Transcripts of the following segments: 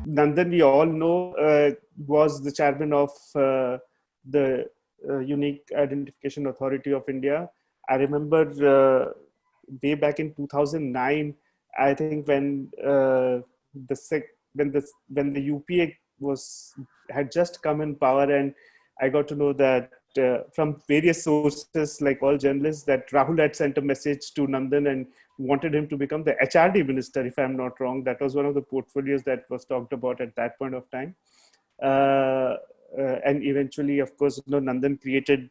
Nandan, we all know, was the chairman of the Unique Identification Authority of India. I remember way back in 2009, I think when when the UPA had just come in power, and I got to know that from various sources, like all journalists, that Rahul had sent a message to Nandan and wanted him to become the HRD minister, if I'm not wrong. That was one of the portfolios that was talked about at that point of time. And eventually, of course, Nandan created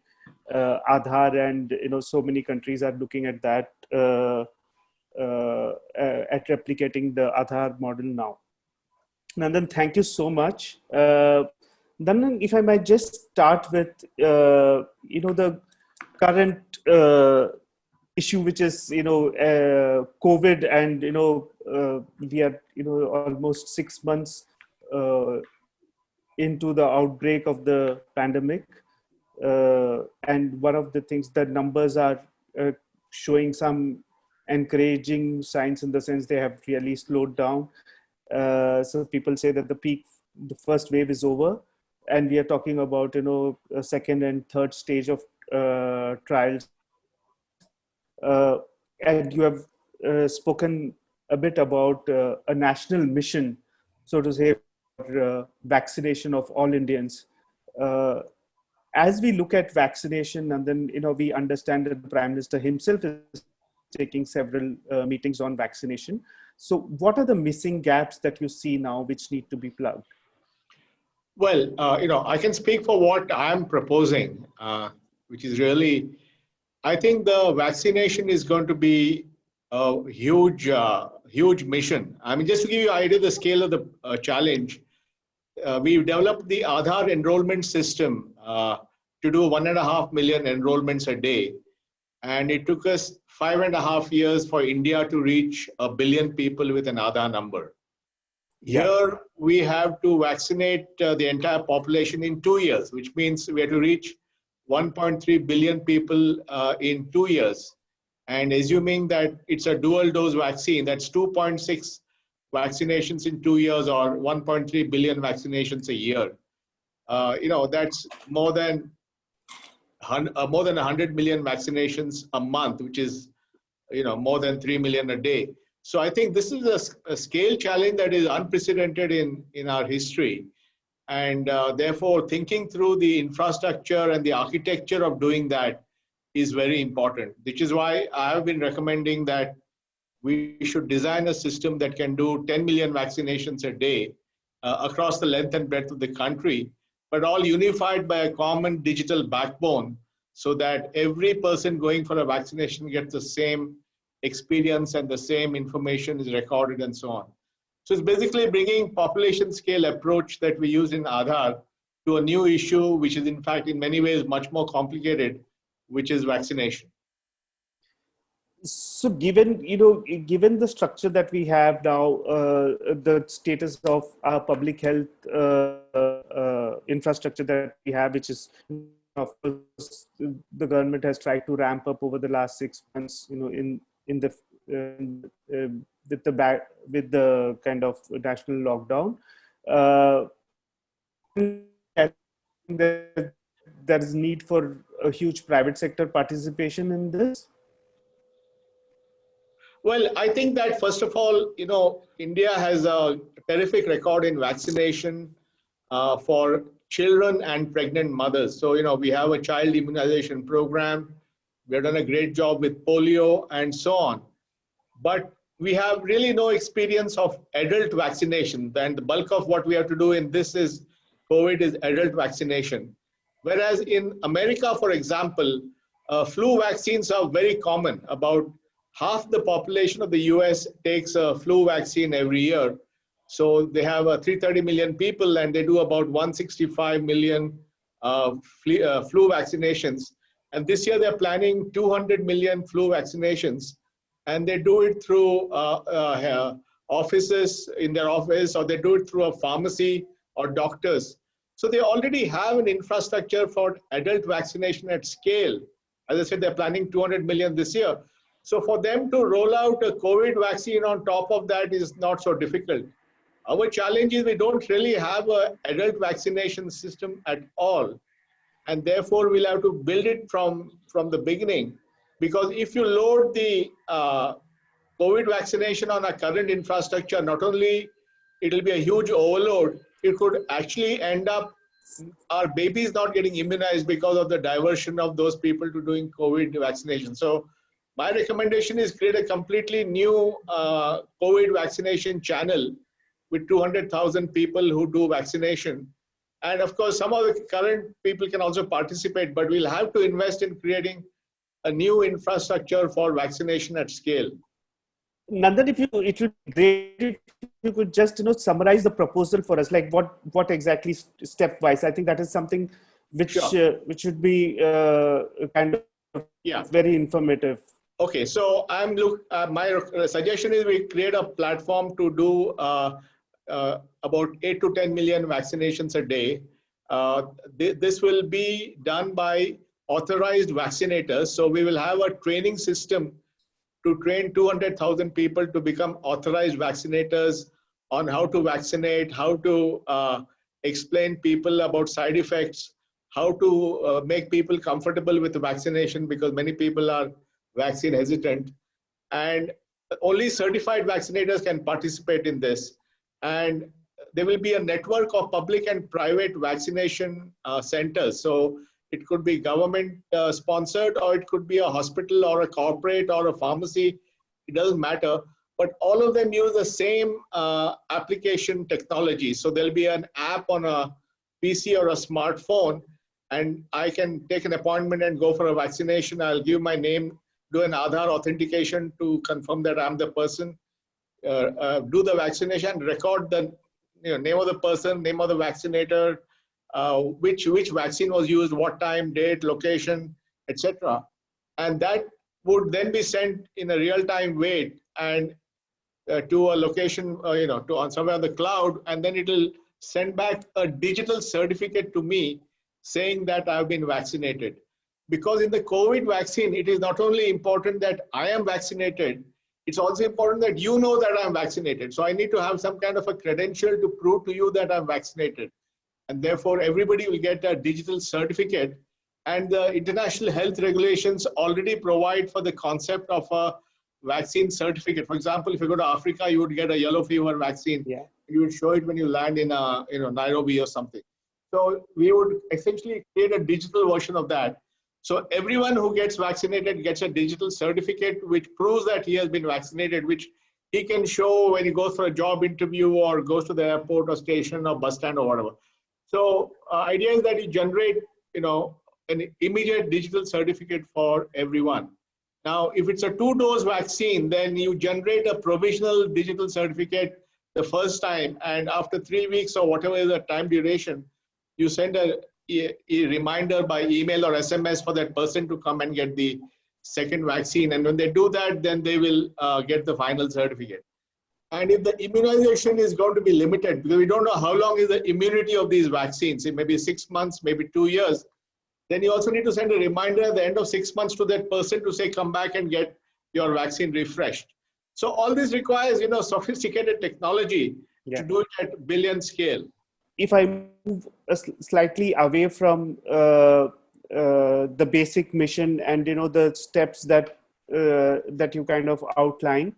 Aadhaar, and so many countries are looking at that, at replicating the Aadhaar model now. Nandan, thank you so much. Nandan, if I might just start with the current issue, which is COVID, and we are almost 6 months into the outbreak of the pandemic, and one of the things, that numbers are showing some encouraging signs, in the sense they have really slowed down. So people say that the first wave is over, and we are talking about a second and third stage of trials. And you have spoken a bit about a national mission, so to say, for vaccination of all Indians. As we look at vaccination, and then we understand that the Prime Minister himself is taking several meetings on vaccination. So what are the missing gaps that you see now which need to be plugged? Well, I can speak for what I'm proposing, which is really, I think the vaccination is going to be a huge, huge mission. I mean, just to give you an idea of the scale of the challenge, we've developed the Aadhaar enrollment system to do 1.5 million enrollments a day. And it took us 5.5 years for India to reach 1 billion people with an Aadhaar number. Here, we have to vaccinate the entire population in 2 years, which means we have to reach 1.3 billion people in 2 years. And assuming that it's a dual dose vaccine, that's 2.6 vaccinations in 2 years, or 1.3 billion vaccinations a year. That's more than 100 million vaccinations a month, which is more than 3 million a day. So I think this is a scale challenge that is unprecedented in our history. And therefore, thinking through the infrastructure and the architecture of doing that is very important, which is why I have been recommending that we should design a system that can do 10 million vaccinations a day across the length and breadth of the country, but all unified by a common digital backbone, so that every person going for a vaccination gets the same experience and the same information is recorded and so on. So it's basically bringing population scale approach that we use in Aadhaar to a new issue, which is in fact in many ways much more complicated, which is vaccination. So given the structure that we have now, the status of our public health infrastructure that we have, which is, of course, the government has tried to ramp up over the last 6 months, with the kind of national lockdown. There is need for a huge private sector participation in this. Well, I think that first of all, India has a terrific record in vaccination for children and pregnant mothers. So, we have a child immunization program. We have done a great job with polio and so on. But we have really no experience of adult vaccination. And the bulk of what we have to do in this is COVID is adult vaccination. Whereas in America, for example, flu vaccines are very common. About half the population of the US takes a flu vaccine every year. So they have 330 million people, and they do about 165 million flu vaccinations. And this year they're planning 200 million flu vaccinations. And they do it through offices in their office, or they do it through a pharmacy or doctors. So they already have an infrastructure for adult vaccination at scale. As I said, they're planning 200 million this year. So for them to roll out a COVID vaccine on top of that is not so difficult. Our challenge is we don't really have an adult vaccination system at all. And therefore, we'll have to build it from the beginning. Because if you load the COVID vaccination on our current infrastructure, not only it'll be a huge overload, it could actually end up our babies not getting immunized because of the diversion of those people to doing COVID vaccination. So my recommendation is create a completely new COVID vaccination channel with 200,000 people who do vaccination. And of course, some of the current people can also participate, but we'll have to invest in creating a new infrastructure for vaccination at scale. Nandan, if you, it would be great if you could just summarize the proposal for us, like what exactly stepwise. I think that is something which Sure. which should be kind of Yeah. very informative. Okay, so my suggestion is we create a platform to do about 8 to 10 million vaccinations a day. This will be done by authorized vaccinators. So we will have a training system to train 200,000 people to become authorized vaccinators on how to vaccinate, how to explain people about side effects, how to make people comfortable with the vaccination, because many people are vaccine hesitant. And only certified vaccinators can participate in this. And there will be a network of public and private vaccination centers. So it could be government sponsored, or it could be a hospital or a corporate or a pharmacy. It doesn't matter. But all of them use the same application technology. So there'll be an app on a PC or a smartphone, and I can take an appointment and go for a vaccination. I'll give my name, do an Aadhaar authentication to confirm that I'm the person, do the vaccination, record the name of the person, name of the vaccinator, which vaccine was used, what time, date, location, etc. And that would then be sent in a real-time way and to a location, to on somewhere on the cloud, and then it will send back a digital certificate to me saying that I've been vaccinated. Because in the COVID vaccine, it is not only important that I am vaccinated, it's also important that you know that I'm vaccinated. So I need to have some kind of a credential to prove to you that I'm vaccinated. And therefore, everybody will get a digital certificate. And the international health regulations already provide for the concept of a vaccine certificate. For example, if you go to Africa, you would get a yellow fever vaccine. Yeah. You would show it when you land in Nairobi or something. So we would essentially create a digital version of that. So everyone who gets vaccinated gets a digital certificate which proves that he has been vaccinated, which he can show when he goes for a job interview or goes to the airport or station or bus stand or whatever. So idea is that you generate, an immediate digital certificate for everyone. Now, if it's a 2-dose vaccine, then you generate a provisional digital certificate the first time, and after 3 weeks or whatever is the time duration, you send a reminder by email or SMS for that person to come and get the second vaccine. And when they do that, then they will get the final certificate. And if the immunization is going to be limited, because we don't know how long is the immunity of these vaccines, it may be 6 months, maybe 2 years, then you also need to send a reminder at the end of 6 months to that person to say, come back and get your vaccine refreshed. So all this requires, sophisticated technology to do it at billion scale. If I move slightly away from the basic mission and the steps that that you kind of outline,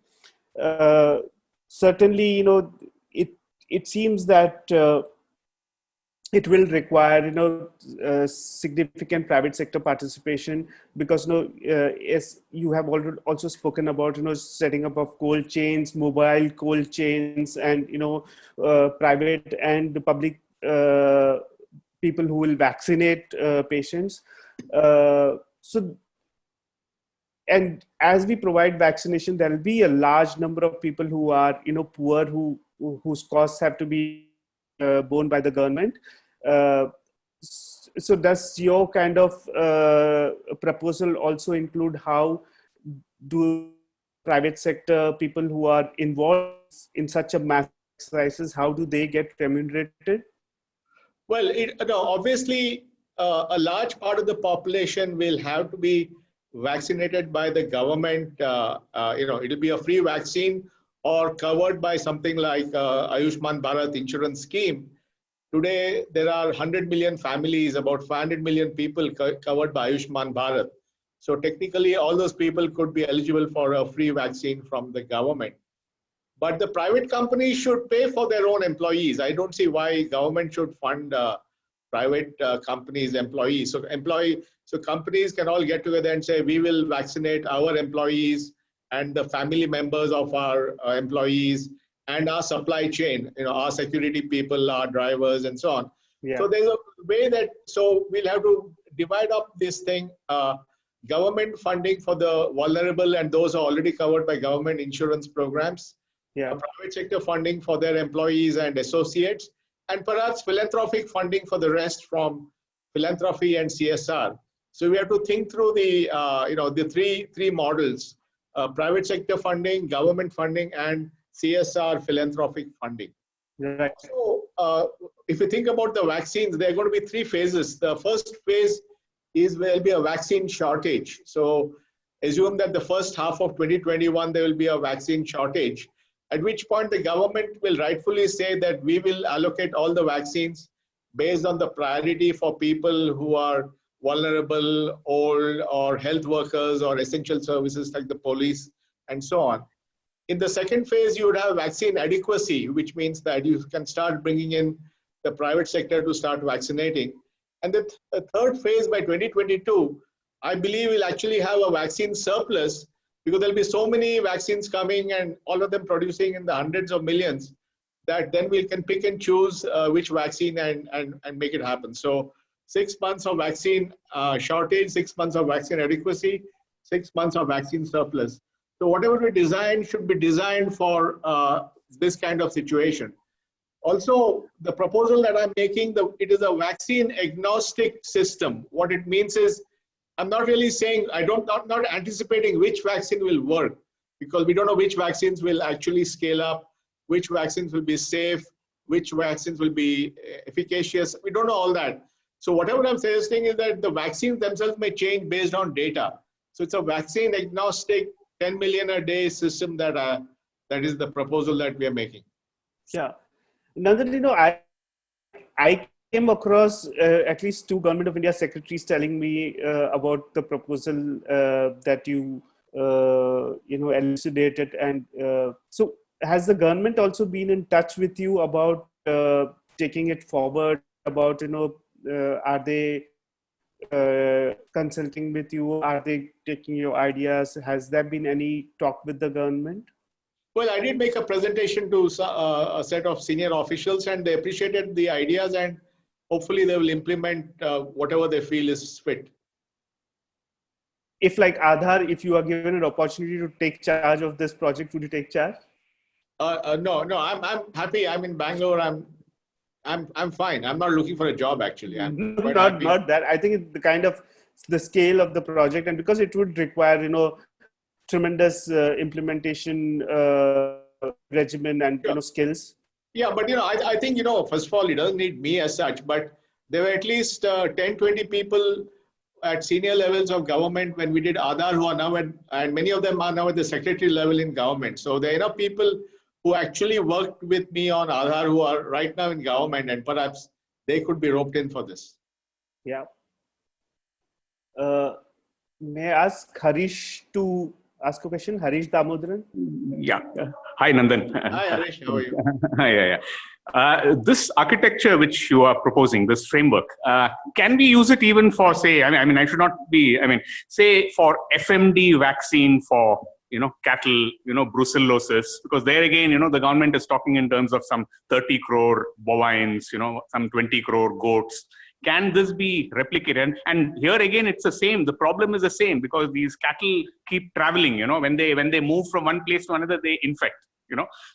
certainly it seems that it will require significant private sector participation, because as you have already also spoken about setting up of cold chains, mobile cold chains, and private and public people who will vaccinate patients. So, and as we provide vaccination, there will be a large number of people who are poor, whose costs have to be borne by the government. So does your kind of proposal also include how do private sector people who are involved in such a massive crisis, how do they get remunerated? Well, obviously, a large part of the population will have to be vaccinated by the government. It'll be a free vaccine or covered by something like Ayushman Bharat insurance scheme, today there are 100 million families, about 500 million people covered by Ayushman Bharat. So technically, all those people could be eligible for a free vaccine from the government. But the private companies should pay for their own employees. I don't see why government should fund private companies' employees. So companies can all get together and say, we will vaccinate our employees and the family members of our employees and our supply chain, our security people, our drivers, and so on. Yeah. So there's a way that, so we'll have to divide up this thing, government funding for the vulnerable and those who are already covered by government insurance programs, private sector funding for their employees and associates, and perhaps philanthropic funding for the rest from philanthropy and CSR. So we have to think through the, the three models, private sector funding, government funding, and CSR philanthropic funding. Right. So if you think about the vaccines, there are going to be three phases. The first phase is there will be a vaccine shortage. So assume that the first half of 2021, there will be a vaccine shortage, at which point the government will rightfully say that we will allocate all the vaccines based on the priority for people who are vulnerable, old, or health workers, or essential services like the police, and so on. In the second phase, you would have vaccine adequacy, which means that you can start bringing in the private sector to start vaccinating. And the third phase by 2022, I believe we'll actually have a vaccine surplus, because there'll be so many vaccines coming and all of them producing in the hundreds of millions, that then we can pick and choose which vaccine and make it happen. So 6 months of vaccine shortage, 6 months of vaccine adequacy, 6 months of vaccine surplus. So whatever we design should be designed for this kind of situation. Also, the proposal that I'm making, it is a vaccine agnostic system. What it means is, I'm not really saying, not anticipating which vaccine will work, because we don't know which vaccines will actually scale up, which vaccines will be safe, which vaccines will be efficacious. We don't know all that. So whatever I'm suggesting is that the vaccines themselves may change based on data. So it's a vaccine agnostic 10 million a day system that is the proposal that we are making. Yeah. Nandan, I came across at least two Government of India secretaries telling me about the proposal that you elucidated, and so has the government also been in touch with you about taking it forward? About are they consulting with you? Are they taking your ideas? Has there been any talk with the government? Well, I did make a presentation to a set of senior officials, and they appreciated the ideas, and hopefully they will implement whatever they feel is fit. If like Aadhaar, if you are given an opportunity to take charge of this project, would you take charge? No, I'm happy. I'm in Bangalore. I'm fine. I'm not looking for a job, actually. I'm not that. I think it's the kind of the scale of the project, and because it would require, tremendous implementation regimen and skills. Yeah, but I think first of all, it doesn't need me as such, but there were at least 10-20 people at senior levels of government when we did Aadhaar who are now and many of them are now at the secretary level in government. So there are enough people who actually worked with me on Aadhaar who are right now in government, and perhaps they could be roped in for this. Yeah. May I ask Harish to ask a question? Harish Damodaran? Yeah. Hi, Nandan. Hi, Harish. How are you? Yeah. This architecture which you are proposing, this framework, can we use it even for, say, I should not be, say for FMD vaccine for, cattle, brucellosis, because there again, the government is talking in terms of some 30 crore bovines, some 20 crore goats. Can this be replicated? And here again, it's the same. The problem is the same, because these cattle keep traveling. When they move from one place to another, they infect.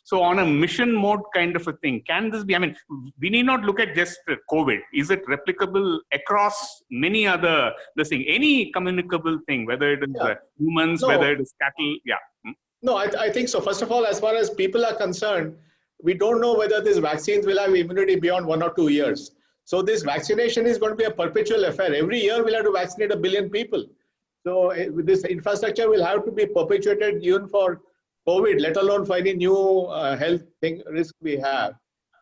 So on a mission mode kind of a thing, can this be? We need not look at just COVID. Is it replicable across many other any communicable thing, whether it is humans, whether it is cattle? Yeah. No, I think so. First of all, as far as people are concerned, we don't know whether these vaccines will have immunity beyond 1 or 2 years. So this vaccination is going to be a perpetual affair. Every year we'll have to vaccinate 1 billion people. So with this infrastructure will have to be perpetuated even for COVID, let alone for any new health risk we have.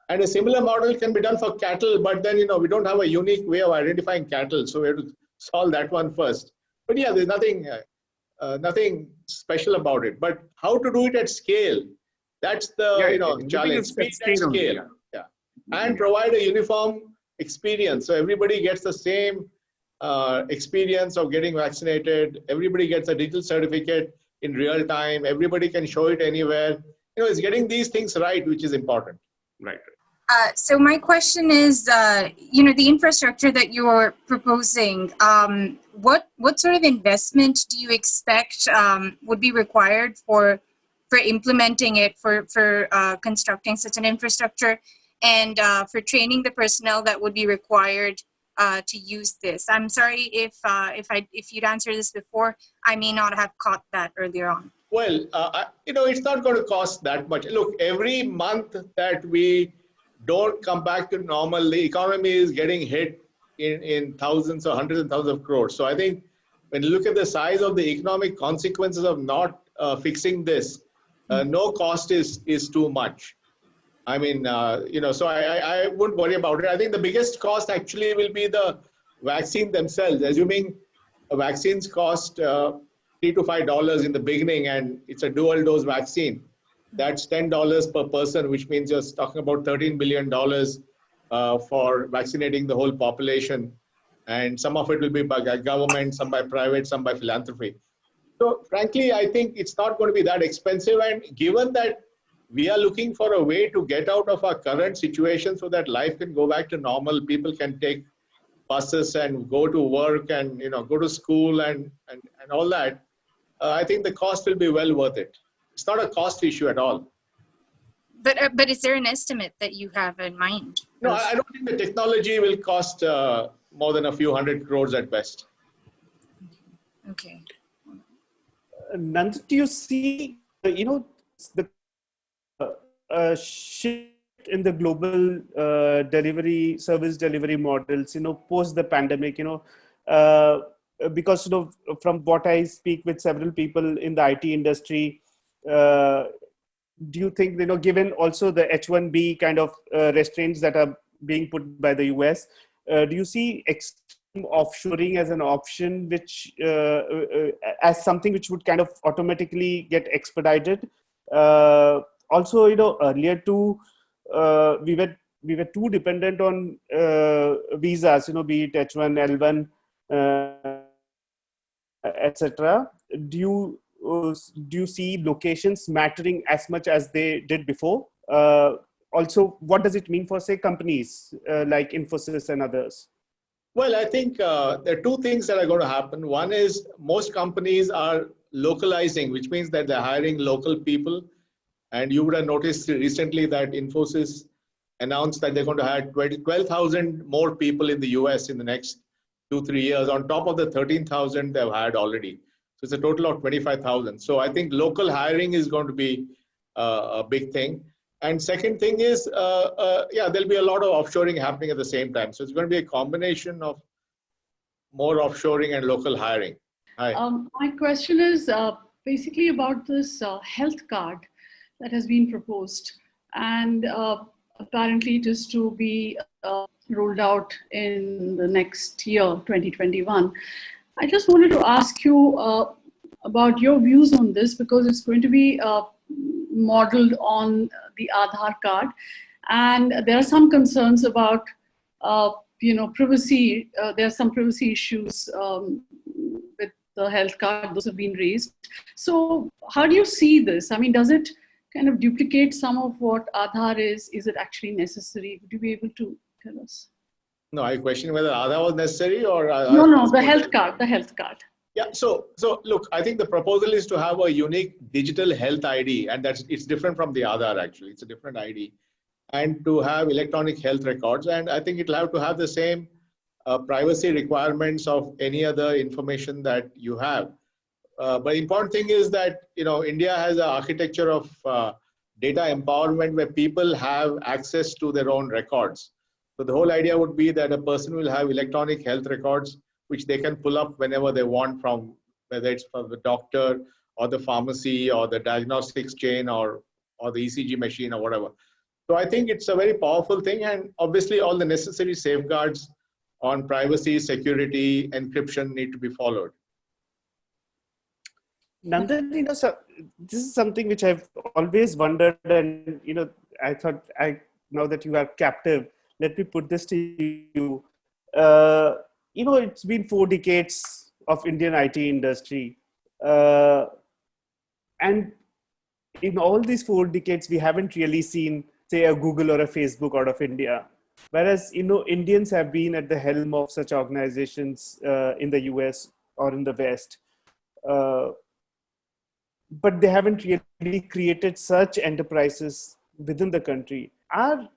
And a similar model can be done for cattle, but then, we don't have a unique way of identifying cattle. So we have to solve that one first. But yeah, there's nothing special about it. But how to do it at scale? That's the challenge. Speed at scale. Yeah. And provide a uniform experience. So everybody gets the same experience of getting vaccinated. Everybody gets a digital certificate in real time. Everybody can show it anywhere. It's getting these things right, which is important. Right. So my question is, the infrastructure that you're proposing, what sort of investment do you expect would be required for implementing it, for constructing such an infrastructure, and for training the personnel that would be required to use this? I'm sorry if you'd answered this before, I may not have caught that earlier on. Well, it's not going to cost that much. Look, every month that we don't come back to normal, the economy is getting hit in thousands or hundreds of thousands of crores. So I think when you look at the size of the economic consequences of not fixing this, no cost is too much. I mean, so I wouldn't worry about it. I think the biggest cost actually will be the vaccine themselves. Assuming vaccines cost $3 to $5 in the beginning, and it's a dual dose vaccine, that's $10 per person, which means you're talking about $13 billion for vaccinating the whole population. And some of it will be by government, some by private, some by philanthropy. So frankly, I think it's not going to be that expensive. And given that we are looking for a way to get out of our current situation so that life can go back to normal, people can take buses and go to work and go to school and all that, I think the cost will be well worth it. It's not a cost issue at all. But is there an estimate that you have in mind? No, I don't think the technology will cost more than a few hundred crores at best. Okay. Nandan, do you see, the shift in the global service delivery models, post the pandemic, because, from what I speak with several people in the IT industry, do you think, given also the H-1B kind of restraints that are being put by the US, do you see extreme offshoring as an option, which as something which would kind of automatically get expedited? Also, earlier too, we were too dependent on visas, be it H1, L1, etc. Do you see locations mattering as much as they did before? Also, what does it mean for, say, companies like Infosys and others? Well, I think there are two things that are going to happen. One is most companies are localizing, which means that they're hiring local people. And you would have noticed recently that Infosys announced that they're going to hire 12,000 more people in the US in the next 2-3 years, on top of the 13,000 they've hired already. So it's a total of 25,000. So I think local hiring is going to be a big thing. And second thing is, there'll be a lot of offshoring happening at the same time. So it's going to be a combination of more offshoring and local hiring. Hi. My question is basically about this health card that has been proposed, and apparently it is to be rolled out in the next year, 2021. I just wanted to ask you about your views on this, because it's going to be modeled on the Aadhaar card, and there are some concerns about privacy. There are some privacy issues with the health card. Those have been raised. So how do you see this? I mean, does it kind of duplicate some of what Aadhaar is? Is it actually necessary? Would you be able to tell us? No, I question whether Aadhaar was necessary or... No, the health card, the health card. Yeah, so look, I think the proposal is to have a unique digital health ID, and it's different from the Aadhaar actually. It's a different ID, and to have electronic health records, and I think it'll have to have the same privacy requirements of any other information that you have. But the important thing is that India has an architecture of data empowerment where people have access to their own records. So the whole idea would be that a person will have electronic health records which they can pull up whenever they want, from whether it's from the doctor or the pharmacy or the diagnostics chain or the ECG machine or whatever. So I think it's a very powerful thing, and obviously all the necessary safeguards on privacy, security, encryption need to be followed. Nandan, so this is something which I've always wondered, and I thought, now that you are captive, let me put this to you. It's been 4 decades of Indian IT industry, and in all these 4 decades, we haven't really seen, say, a Google or a Facebook out of India. Whereas, Indians have been at the helm of such organizations in the US or in the West. But they haven't really created such enterprises within the country. Our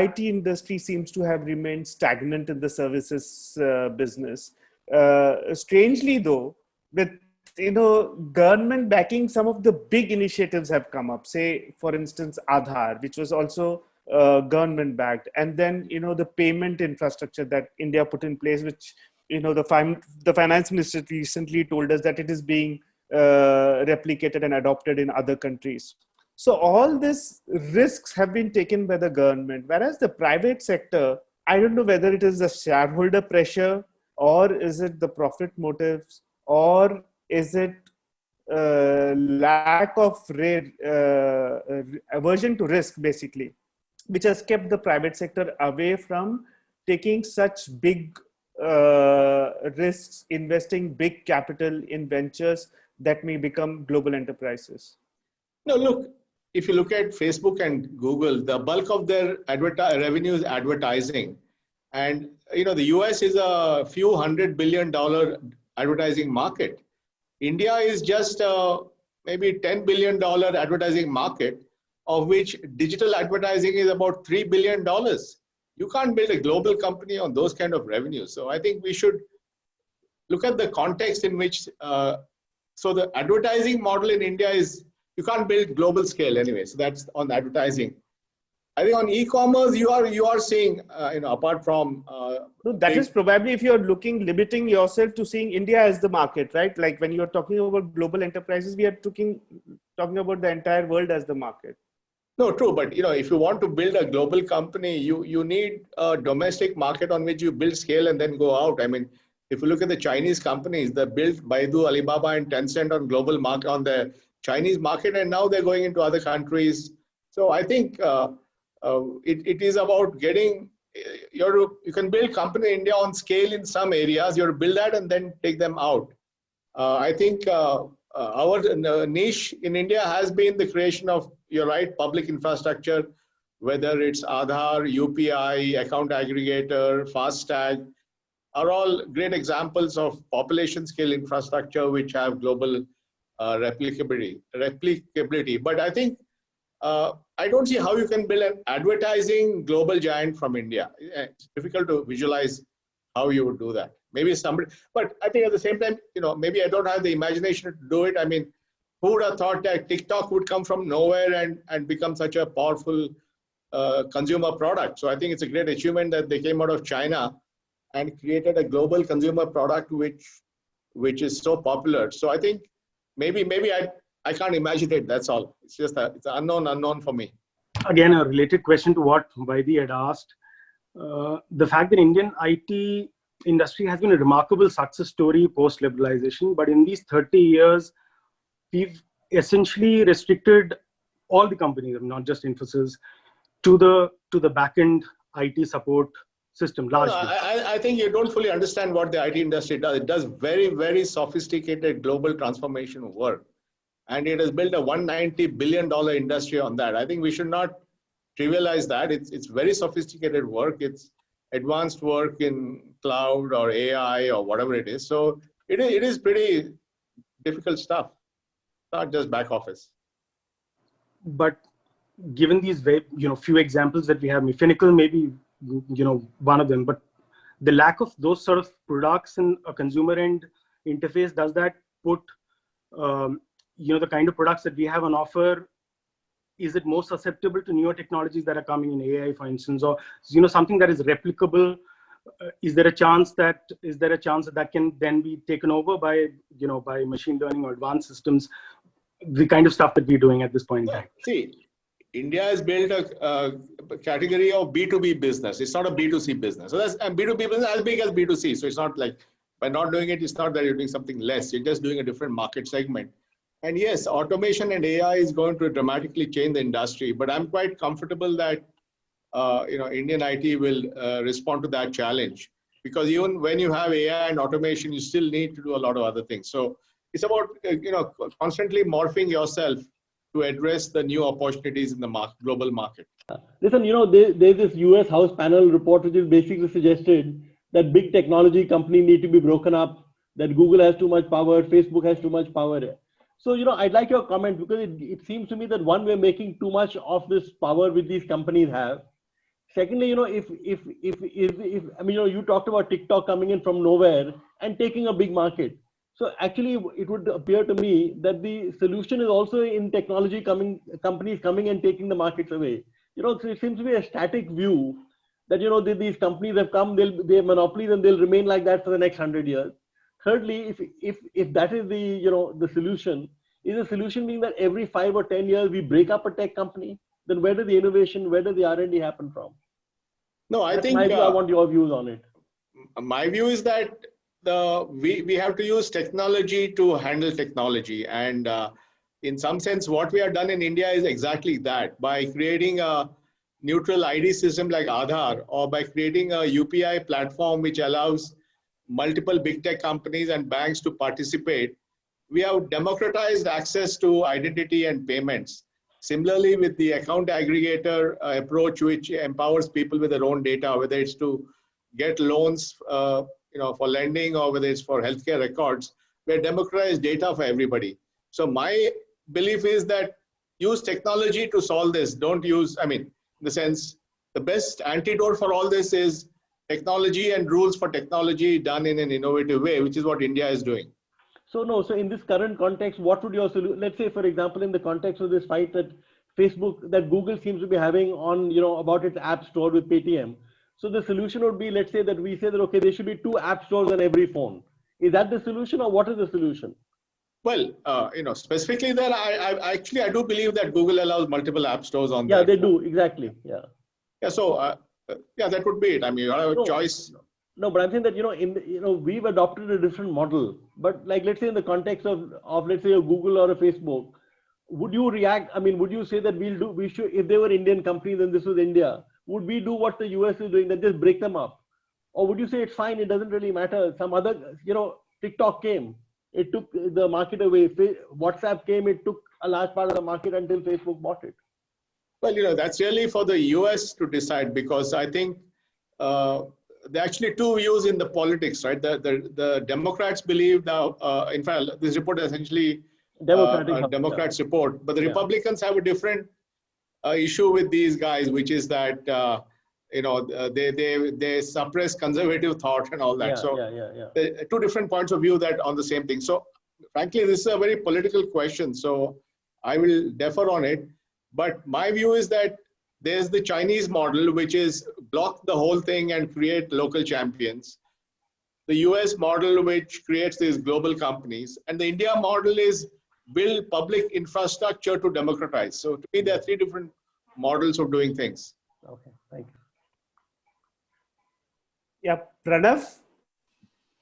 IT industry seems to have remained stagnant in the services business. Strangely, though, with government backing, some of the big initiatives have come up. Say, for instance, Aadhaar, which was also government backed, and then the payment infrastructure that India put in place, which the finance minister recently told us that it is being replicated and adopted in other countries. So all these risks have been taken by the government, whereas the private sector, I don't know whether it is the shareholder pressure, or is it the profit motives, or is it lack of aversion to risk, basically, which has kept the private sector away from taking such big risks, investing big capital in ventures that may become global enterprises? No, look, if you look at Facebook and Google, the bulk of their revenue is advertising. And, the US is a few $100 billion advertising market. India is just maybe $10 billion advertising market, of which digital advertising is about $3 billion. You can't build a global company on those kind of revenues. So I think we should look at the context in which, so the advertising model in India is, you can't build global scale anyway. So that's on advertising. I think on e-commerce, you are seeing, apart from... that is probably if you're limiting yourself to seeing India as the market, right? Like when you're talking about global enterprises, we are talking about the entire world as the market. No, true. But, if you want to build a global company, you need a domestic market on which you build scale and then go out. I mean, if you look at the Chinese companies that built Baidu, Alibaba, and Tencent on global market, on the Chinese market, and now they're going into other countries. So I think it is about getting, you can build company in India on scale in some areas. You have to build that and then take them out. I think our niche in India has been the creation of, you're right, public infrastructure, whether it's Aadhaar, UPI, account aggregator, FASTag, are all great examples of population scale infrastructure which have global replicability. But I think I don't see how you can build an advertising global giant from India. It's difficult to visualize how you would do that. Maybe somebody, but I think at the same time, maybe I don't have the imagination to do it. I mean, who would have thought that TikTok would come from nowhere and become such a powerful consumer product? So I think it's a great achievement that they came out of China and created a global consumer product which is so popular. So I think maybe I can't imagine it. That's all. It's just it's an unknown for me. Again, a related question to what Vaidhi had asked. The fact that Indian IT industry has been a remarkable success story post-liberalization, but in these 30 years, we've essentially restricted all the companies, not just Infosys, to the back-end IT support system largely. No, I think you don't fully understand what the IT industry does. It does very, very sophisticated global transformation work. And it has built a $190 billion industry on that. I think we should not trivialize that. It's very sophisticated work. It's advanced work in cloud or AI or whatever it is. So it is pretty difficult stuff, not just back office. But given these few examples that we have, Mechanical maybe one of them, but the lack of those sort of products in a consumer end interface, does that put the kind of products that we have on offer, is it more susceptible to newer technologies that are coming in AI, for instance, or something that is replicable? Is there a chance that can then be taken over by by machine learning or advanced systems the kind of stuff that we're doing at this point in time. See, India has built a category of B2B business. It's not a B2C business. So and B2B business as big as B2C. So it's not like by not doing it, it's not that you're doing something less. You're just doing a different market segment. And yes, automation and AI is going to dramatically change the industry. But I'm quite comfortable that Indian IT will respond to that challenge. Because even when you have AI and automation, you still need to do a lot of other things. So it's about constantly morphing yourself to address the new opportunities in the global market. Listen, there's this US House panel report which is basically suggested that big technology companies need to be broken up, that Google has too much power, Facebook has too much power. So, I'd like your comment, because it seems to me that one, we're making too much of this power which these companies have. Secondly, you talked about TikTok coming in from nowhere and taking a big market. So actually, it would appear to me that the solution is also in technology companies coming and taking the markets away. So it seems to be a static view that, these companies have come, they have monopolies and they'll remain like that for the next 100 years. Thirdly, if that is the solution, is the solution being that every 5 or 10 years we break up a tech company? Then where does the innovation, where does the R&D happen from? No, I think I want your views on it. My view is that we have to use technology to handle technology, and in some sense what we have done in India is exactly that, by creating a neutral ID system like Aadhaar, or by creating a UPI platform which allows multiple big tech companies and banks to participate. We have democratized access to identity and payments. Similarly, with the account aggregator approach, which empowers people with their own data, whether it's to get loans for lending, or whether it's for healthcare records, where democratize data for everybody. So my belief is that use technology to solve this. Don't use, in the sense, the best antidote for all this is technology and rules for technology done in an innovative way, which is what India is doing. So in this current context, what would your solution, let's say, for example, in the context of this fight that Google seems to be having on, about its app store with Paytm. So the solution would be, let's say that we say that, okay, there should be 2 app stores on every phone. Is that the solution, or what is the solution? Well, specifically there, I do believe that Google allows multiple app stores on there. Yeah, they do, exactly, yeah. Yeah, so, that would be it. You have a choice. No, but I'm saying that, we've adopted a different model. But like, let's say in the context of let's say a Google or a Facebook, would you react? Would you say that we should, if they were Indian companies and this was India, would we do what the US is doing, that just break them up? Or would you say it's fine, it doesn't really matter? Some other, TikTok came, it took the market away. WhatsApp came, it took a large part of the market until Facebook bought it. Well, that's really for the US to decide, because I think there are actually 2 views in the politics, right? The Democrats believe that, in fact, this report is essentially Democrats' report, but the Republicans have a different issue with these guys, which is that they suppress conservative thought and all that. There are 2 different points of view that on the same thing. So frankly, this is a very political question, so I will defer on it. But my view is that there's the Chinese model, which is block the whole thing and create local champions. The US model, which creates these global companies. And the India model is build public infrastructure to democratize. So to me, there are 3 different models of doing things. Okay, thank you. Yeah, Pranav?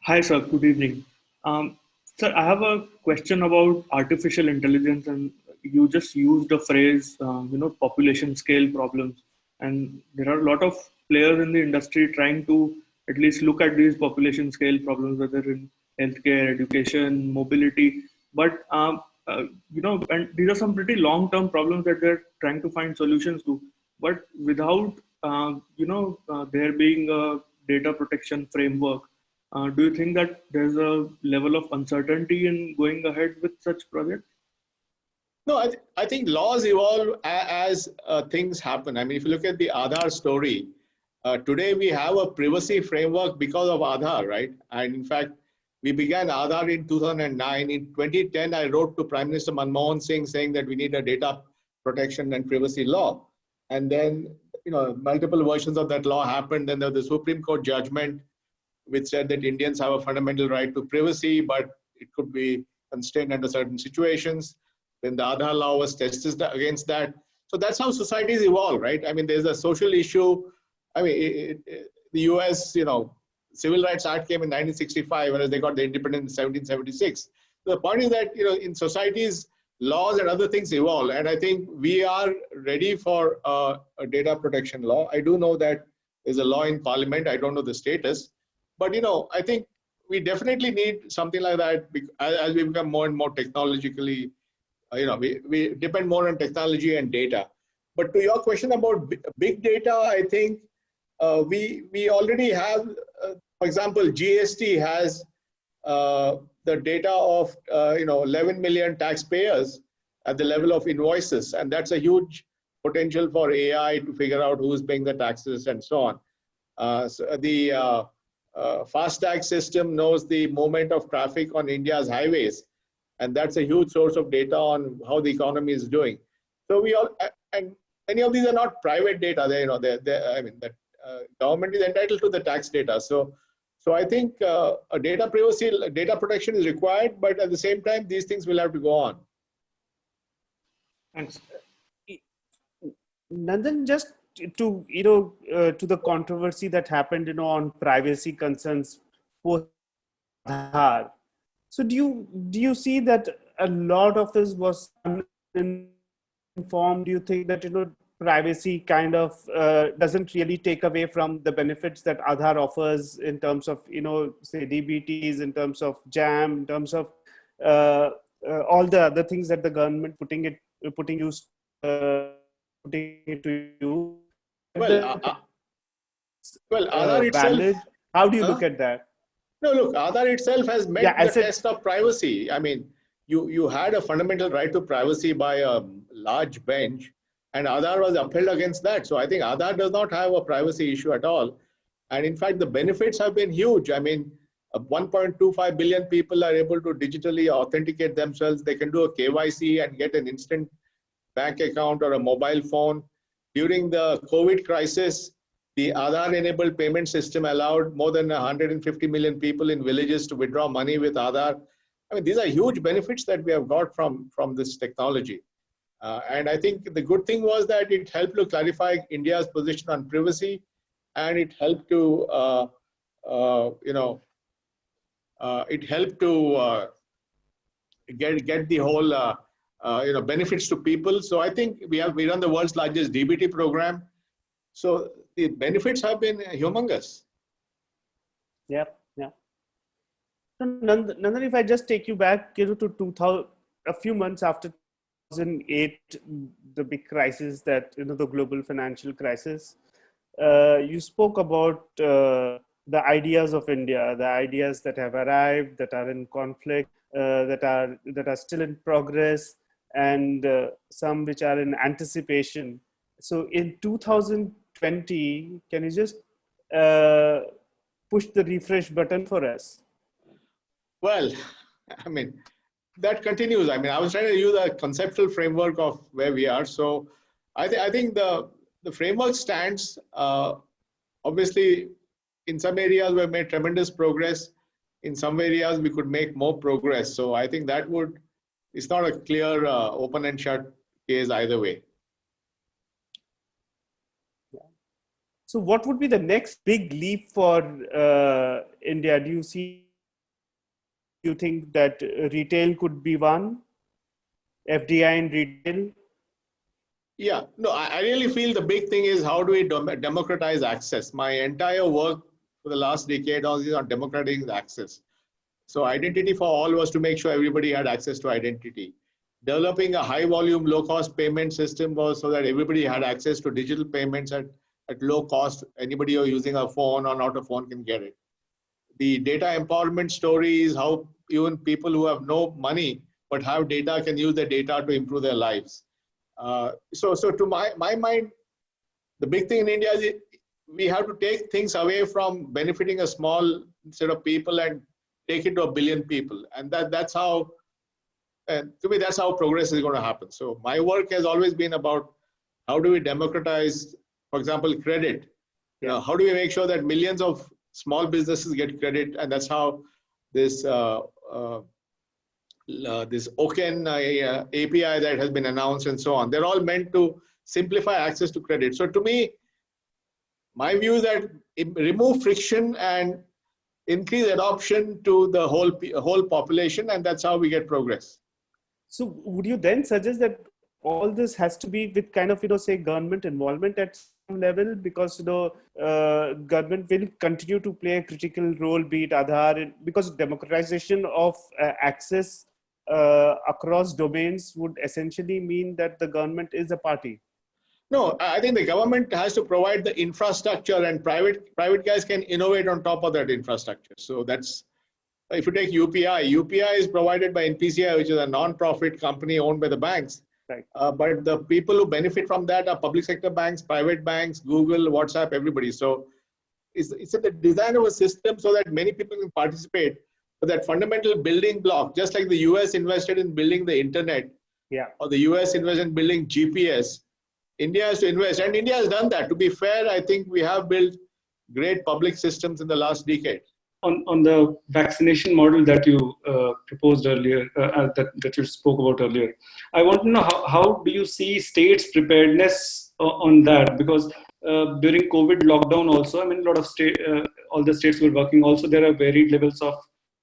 Hi, sir. Good evening. Sir, I have a question about artificial intelligence, and you just used the phrase, population scale problems. And there are a lot of players in the industry trying to at least look at these population scale problems, whether in healthcare, education, mobility. But, and these are some pretty long-term problems that they're trying to find solutions to. But without, there being a data protection framework, do you think that there's a level of uncertainty in going ahead with such projects? No, I think laws evolve as things happen. If you look at the Aadhaar story, today we have a privacy framework because of Aadhaar, right? And in fact, we began Aadhaar in 2009. In 2010, I wrote to Prime Minister Manmohan Singh saying that we need a data protection and privacy law. And then, multiple versions of that law happened. Then there was the Supreme Court judgment, which said that Indians have a fundamental right to privacy, but it could be constrained under certain situations. Then the Aadhaar law was tested against that. So that's how societies evolve, right? I mean, there's a social issue. I mean, the US, Civil Rights Act came in 1965, whereas they got the independence in 1776. So the point is that, in societies, laws and other things evolve. And I think we are ready for a data protection law. I do know that there's a law in Parliament. I don't know the status. But, I think we definitely need something like that as we become more and more technologically, we depend more on technology and data. But to your question about big data, I think we already have, for example, GST has the data of 11 million taxpayers at the level of invoices, and that's a huge potential for AI to figure out who's paying the taxes and so on. So the FASTag system knows the movement of traffic on India's highways, and that's a huge source of data on how the economy is doing. So we all, and many of these are not private data. The government is entitled to the tax data. So I think a data privacy, data protection is required, but at the same time, these things will have to go on. Thanks. Nandan, just to to the controversy that happened on privacy concerns post Aadhaar. So do you see that a lot of this was uninformed? Do you think that privacy kind of doesn't really take away from the benefits that Aadhaar offers in terms of say DBTs, in terms of JAM, in terms of all the other things that the government putting it to you? Well, Aadhaar itself. Valid. How do you look at that? No, look, Aadhaar itself has met the test of privacy. I mean, you had a fundamental right to privacy by a large bench, and Aadhaar was upheld against that. So I think Aadhaar does not have a privacy issue at all. And in fact, the benefits have been huge. I mean, 1.25 billion people are able to digitally authenticate themselves. They can do a KYC and get an instant bank account or a mobile phone. During the COVID crisis, the Aadhaar-enabled payment system allowed more than 150 million people in villages to withdraw money with Aadhaar. I mean, these are huge benefits that we have got from this technology. And I think the good thing was that it helped to clarify India's position on privacy, and it helped to, get the whole, benefits to people. So I think we run the world's largest DBT program. So the benefits have been humongous. Yeah. So Nandan, if I just take you back, to 2000, a few months after 2008, the big crisis that the global financial crisis, you spoke about the ideas of India, the ideas that have arrived, that are in conflict, that are still in progress, and some which are in anticipation. So in 2020, can you just push the refresh button for us? Well, I mean, that continues. I mean, I was trying to use a conceptual framework of where we are. So I think the framework stands. Obviously, in some areas we've made tremendous progress. In some areas we could make more progress. So I think that it's not a clear open and shut case either way. So what would be the next big leap for India? Do you think that retail could be one? FDI in retail? Yeah, no, I really feel the big thing is how do we democratize access? My entire work for the last decade is on democratizing access. So identity for all was to make sure everybody had access to identity. Developing a high volume, low cost payment system was so that everybody had access to digital payments at low cost. Anybody who is using a phone or not a phone can get it. The data empowerment story is how even people who have no money but have data can use the data to improve their lives. So to my mind, the big thing in India is we have to take things away from benefiting a small set of people and take it to 1 billion people. And that's how, to me, that's how progress is going to happen. So my work has always been about how do we democratize, for example, credit. How do we make sure that millions of small businesses get credit? And that's how this this OCEN API that has been announced and so on. They're all meant to simplify access to credit. So to me, my view is that remove friction and increase adoption to the whole population, and that's how we get progress. So would you then suggest that all this has to be with kind of, say government involvement at some level, because, government will continue to play a critical role, be it Aadhaar, because democratization of access across domains would essentially mean that the government is a party. No, I think the government has to provide the infrastructure, and private guys can innovate on top of that infrastructure. So that's, if you take UPI is provided by NPCI, which is a non-profit company owned by the banks. Right. But the people who benefit from that are public sector banks, private banks, Google, WhatsApp, everybody. So it's the design of a system so that many people can participate. But that fundamental building block, just like the US invested in building the internet, or the US invested in building GPS, India has to invest, and India has done that. To be fair, I think we have built great public systems in the last decade. On the vaccination model that you proposed earlier, that you spoke about earlier, I want to know how do you see states' preparedness on that? Because during COVID lockdown also, I mean, a lot of all the states were working. Also, there are varied levels of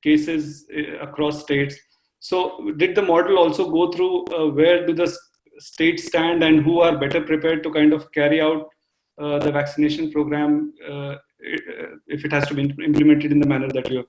cases across states. So did the model also go through where do the states stand and who are better prepared to kind of carry out the vaccination program if it has to be implemented in the manner that you have?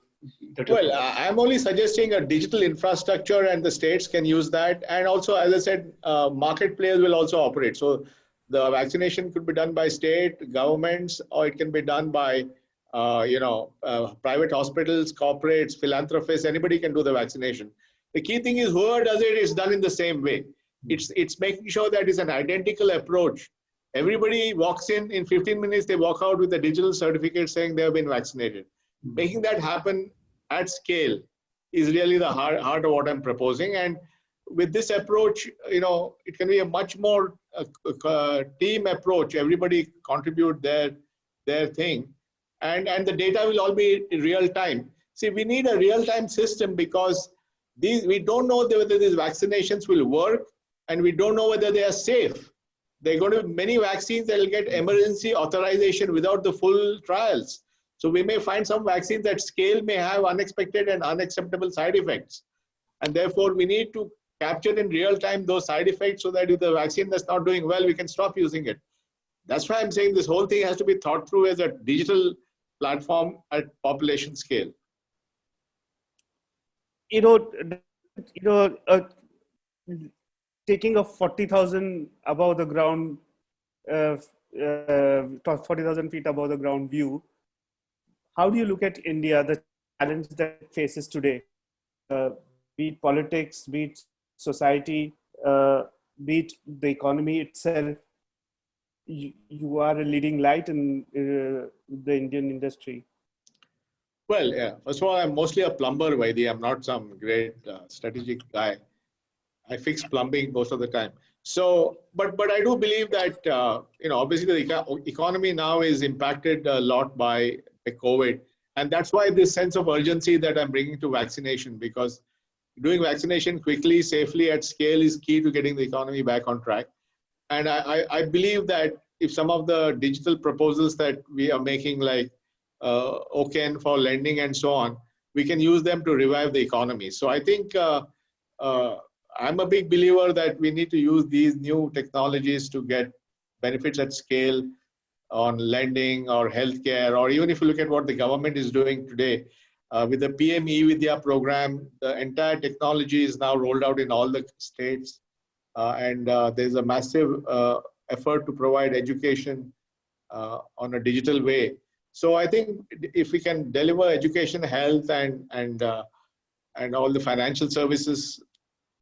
Well, I'm only suggesting a digital infrastructure, and the states can use that. And also, as I said, market players will also operate. So the vaccination could be done by state governments, or it can be done by private hospitals, corporates, philanthropists. Anybody can do the vaccination. The key thing is whoever does it is done in the same way. It's making sure that it's an identical approach. Everybody walks in 15 minutes, they walk out with a digital certificate saying they have been vaccinated. Making that happen at scale is really the heart of what I'm proposing. And with this approach, it can be a much more team approach. Everybody contribute their thing. And the data will all be in real time. See, we need a real-time system because we don't know whether these vaccinations will work, and we don't know whether they are safe. There are going to be many vaccines that will get emergency authorization without the full trials. So we may find some vaccines at scale may have unexpected and unacceptable side effects. And therefore, we need to capture in real time those side effects so that if the vaccine is not doing well, we can stop using it. That's why I'm saying this whole thing has to be thought through as a digital platform at population scale. Taking a 40,000 above the ground, 40,000 feet above the ground view, how do you look at India, the challenge that it faces today, be it politics, be it society, be it the economy itself? You are a leading light in the Indian industry. Well, yeah. First of all, I'm mostly a plumber, Vaidya. I'm not some great strategic guy. I fix plumbing most of the time. So, but I do believe that, obviously the economy now is impacted a lot by COVID. And that's why this sense of urgency that I'm bringing to vaccination, because doing vaccination quickly, safely at scale is key to getting the economy back on track. And I believe that if some of the digital proposals that we are making, like OCEN for lending and so on, we can use them to revive the economy. So I think I'm a big believer that we need to use these new technologies to get benefits at scale on lending or healthcare, or even if you look at what the government is doing today with the PM e-Vidya program, the entire technology is now rolled out in all the states. And there's a massive effort to provide education on a digital way. So I think if we can deliver education, health, and all the financial services,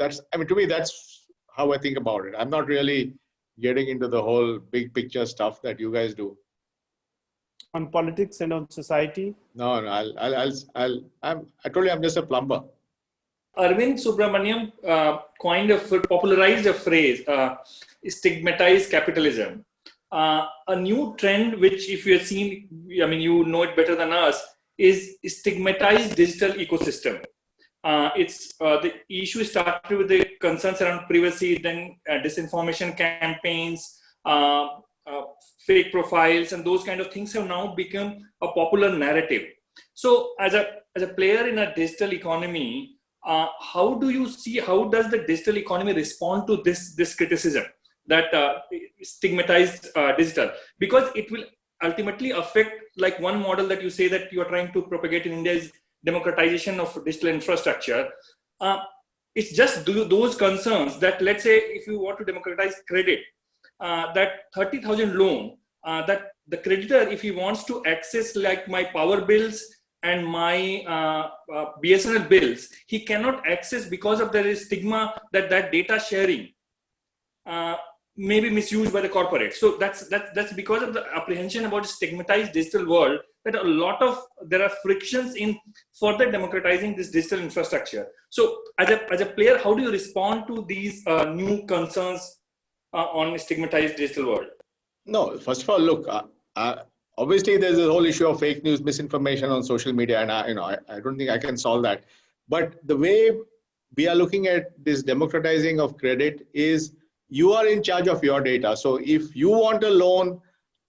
to me, that's how I think about it. I'm not really getting into the whole big picture stuff that you guys do. On politics and on society? No, I told you I'm just a plumber. Arvind Subramaniam popularized a phrase, stigmatized capitalism. A new trend, which if you have seen, you know it better than us, is stigmatized digital ecosystem. The issue started with the concerns around privacy, then disinformation campaigns, fake profiles, and those kind of things have now become a popular narrative. So as a player in a digital economy, how do you see, how does the digital economy respond to this criticism that stigmatized digital? Because it will ultimately affect, like one model that you say that you are trying to propagate in India is democratization of digital infrastructure. It's just those concerns that, let's say, if you want to democratize credit, that 30,000 loan, that the creditor, if he wants to access like my power bills and my BSNL bills, he cannot access because of there is stigma that data sharing may be misused by the corporate. So that's because of the apprehension about stigmatized digital world, that there are frictions in further democratizing this digital infrastructure. So as a player, how do you respond to these new concerns on stigmatized digital world? No, first of all, look, obviously there's a whole issue of fake news, misinformation on social media, and I don't think I can solve that. But the way we are looking at this democratizing of credit is, you are in charge of your data. So if you want a loan,